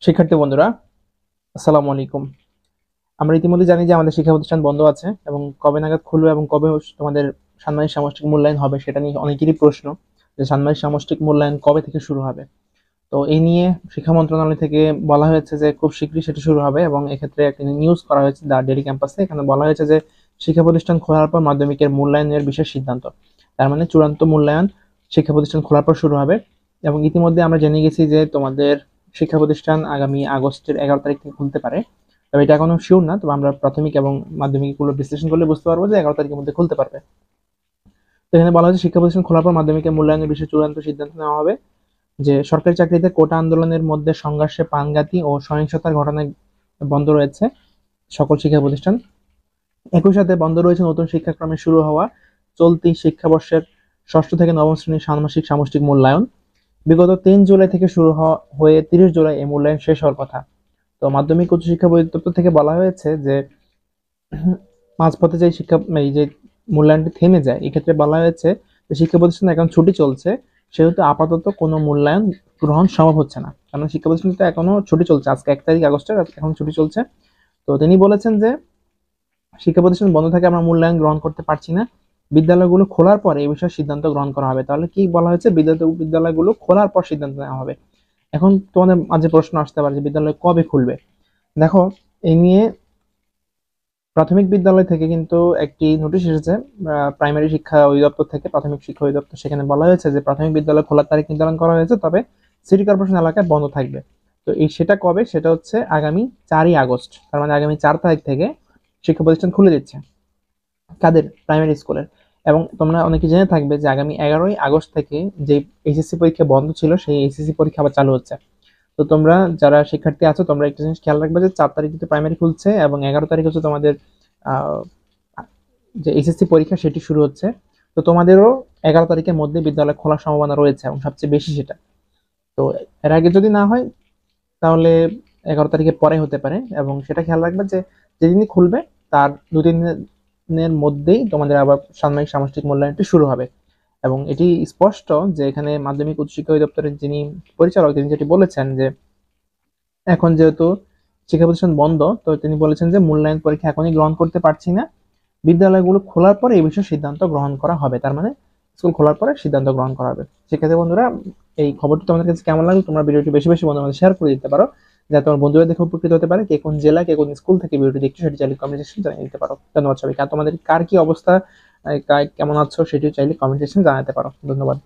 শিক্ষার্থী বন্ধুরা, আসসালামু আলাইকুম। আমরা ইতিমধ্যে জানি যে আমাদের শিক্ষা প্রতিষ্ঠান বন্ধ আছে এবং কবে নাগাদ খুলবে এবং কবে তোমাদের ষান্মাসিক সামষ্টিক মূল্যায়ন হবে সেটা নিয়ে অনেকেরই প্রশ্ন যে ষান্মাসিক সামষ্টিক মূল্যায়ন কবে থেকে শুরু হবে। তো এই নিয়ে শিক্ষা মন্ত্রণালয় থেকে বলা হয়েছে যে খুব শীঘ্রই সেটা শুরু হবে এবং এক্ষেত্রে একটা নিউজ করা হয়েছে দ্য ডেইলি ক্যাম্পাসে। এখানে বলা হয়েছে যে শিক্ষা প্রতিষ্ঠান খোলার পর মাধ্যমিকের মূল্যায়নের বিশেষ সিদ্ধান্ত, তার মানে চূড়ান্ত মূল্যায়ন শিক্ষা প্রতিষ্ঠান খোলার পর শুরু হবে। এবং ইতিমধ্যে আমরা জেনে গেছি যে তোমাদের শিক্ষা প্রতিষ্ঠান আগামী আগস্টের 11 তারিখ থেকে খুলতে পারে। তবে এটা এখনো শিওর না, তবে আমরা প্রাথমিক এবং মাধ্যমিক গুলো বিশ্লেষণ করলে বুঝতে পারবো যে 11 তারিখের মধ্যে খুলতে পারবে। তো এখানে বলা হয়েছে শিক্ষা প্রতিষ্ঠান খোলার পর মাধ্যমিকের মূল্যায়নের বিষয়ে চূড়ান্ত সিদ্ধান্ত নেওয়া হবে। যে সরকারি চাকরিতে কোটা আন্দোলনের মধ্যে সংঘর্ষে প্রাণঘাতী ও সহিংসতার ঘটনায় বন্ধ রয়েছে সকল শিক্ষা প্রতিষ্ঠান। একই সাথে বন্ধ রয়েছে নতুন শিক্ষাক্রমে শুরু হওয়া চলতি শিক্ষাবর্ষের ষষ্ঠ থেকে নবম শ্রেণীর ষান্মাসিক সামষ্টিক মূল্যায়ন। বিগত 3 জুলাই থেকে শুরু হয়ে 30 জুলাই এই মূল্যায়ন শেষ হওয়ার কথা। তো মাধ্যমিক উচ্চশিক্ষা অধিদপ্তর থেকে বলা হয়েছে যে মাঝপথে যে এই যে মূল্যায়নটি থেমে যায়, এক্ষেত্রে বলা হয়েছে যে শিক্ষা প্রতিষ্ঠান এখন ছুটি চলছে, সেহেতু আপাতত কোনো মূল্যায়ন গ্রহণ সম্ভব হচ্ছে না, কারণ শিক্ষা প্রতিষ্ঠান তো এখনো ছুটি চলছে। আজকে 1 তারিখ আগস্টের, এখন ছুটি চলছে। তো তিনি বলেছেন যে শিক্ষা প্রতিষ্ঠান বন্ধ থাকে আমরা মূল্যায়ন গ্রহণ করতে পারছি না, বিদ্যালয়গুলো খোলার পর এই বিষয়ে সিদ্ধান্ত গ্রহণ করা হবে। তাহলে কি বলা হয়েছে, বিদ্যালয়গুলো খোলার পর সিদ্ধান্ত নেওয়া হবে। এখন তোমাদের মাঝে প্রশ্ন আসতে পারে যে বিদ্যালয় কবে খুলবে। দেখো, এই নিয়ে প্রাথমিক বিদ্যালয় থেকে কিন্তু একটি নোটিশ এসেছে প্রাইমারি শিক্ষা অধিদপ্তর থেকে, প্রাথমিক শিক্ষা অধিদপ্তর। সেখানে বলা হয়েছে যে প্রাথমিক বিদ্যালয় খোলার তারিখ নির্ধারণ করা হয়েছে, তবে সিটি কর্পোরেশন এলাকায় বন্ধ থাকবে। তো সেটা কবে, সেটা হচ্ছে আগামী 4ই আগস্ট, তার মানে আগামী 4 তারিখ থেকে শিক্ষা প্রতিষ্ঠান খুলে দিচ্ছে কাদের, প্রাইমারি স্কুলের। এবং তোমরা অনেকে জেনে থাকবে যে আগামী 11ই আগস্ট থেকে যে এইচএসসি পরীক্ষা বন্ধ ছিল, সেই এইচএসসি পরীক্ষা আবার চালু হচ্ছে। তো তোমরা যারা শিক্ষার্থী আছো, তোমরা একটা জিনিস খেয়াল রাখবে যে 4 তারিখ কিন্তু প্রাইমারি খুলছে এবং 11 তারিখ হচ্ছে তোমাদের আহ, যে এইচএসসি পরীক্ষা সেটি শুরু হচ্ছে। তো তোমাদেরও 11 তারিখের মধ্যে বিদ্যালয় খোলার সম্ভাবনা রয়েছে এবং সবচেয়ে বেশি সেটা। তো এর আগে যদি না হয় তাহলে 11 তারিখের পরে হতে পারে। এবং সেটা খেয়াল রাখবে যে যেদিনই খুলবে তার 2-3 দিনের মধ্যেই তোমাদের আবার ষান্মাসিক সামষ্টিক মূল্যায়নটি শুরু হবে। এবং এটি স্পষ্ট যে এখানে মাধ্যমিক উচ্চশিক্ষা অধিদপ্তরের যিনি পরিচালক, তিনি যেটি বলেছেন যে এখন যেহেতু শিক্ষা প্রতিষ্ঠান বন্ধ, তো তিনি বলেছেন যে মূল্যায়ন পরীক্ষা এখনই গ্রহণ করতে পারছি না, বিদ্যালয়গুলো খোলার পরে এই বিষয়ে সিদ্ধান্ত গ্রহণ করা হবে। তার মানে স্কুল খোলার পরে সিদ্ধান্ত গ্রহণ করা হবে। শিক্ষার্থী বন্ধুরা, এই খবরটি তোমাদের কাছে কেমন লাগলো, তোমরা ভিডিওটি বেশি বেশি বন্ধুদের মধ্যে শেয়ার করে দিতে পারো, যাতে তোমার বন্ধুরা দেখে উপকৃত হতে পারে। কে কোন জেলা, কে কোন স্কুল থেকে ভিডিওটি দেখছো সেটি চাইলে কমেন্ট সেকশনে জানিয়ে দিতে পারো। ধন্যবাদ সবাইকে। আর তোমাদের কার কি অবস্থা, কেমন আছো সেটিও চাইলে কমেন্ট সেকশনে জানাতে পারো। ধন্যবাদ।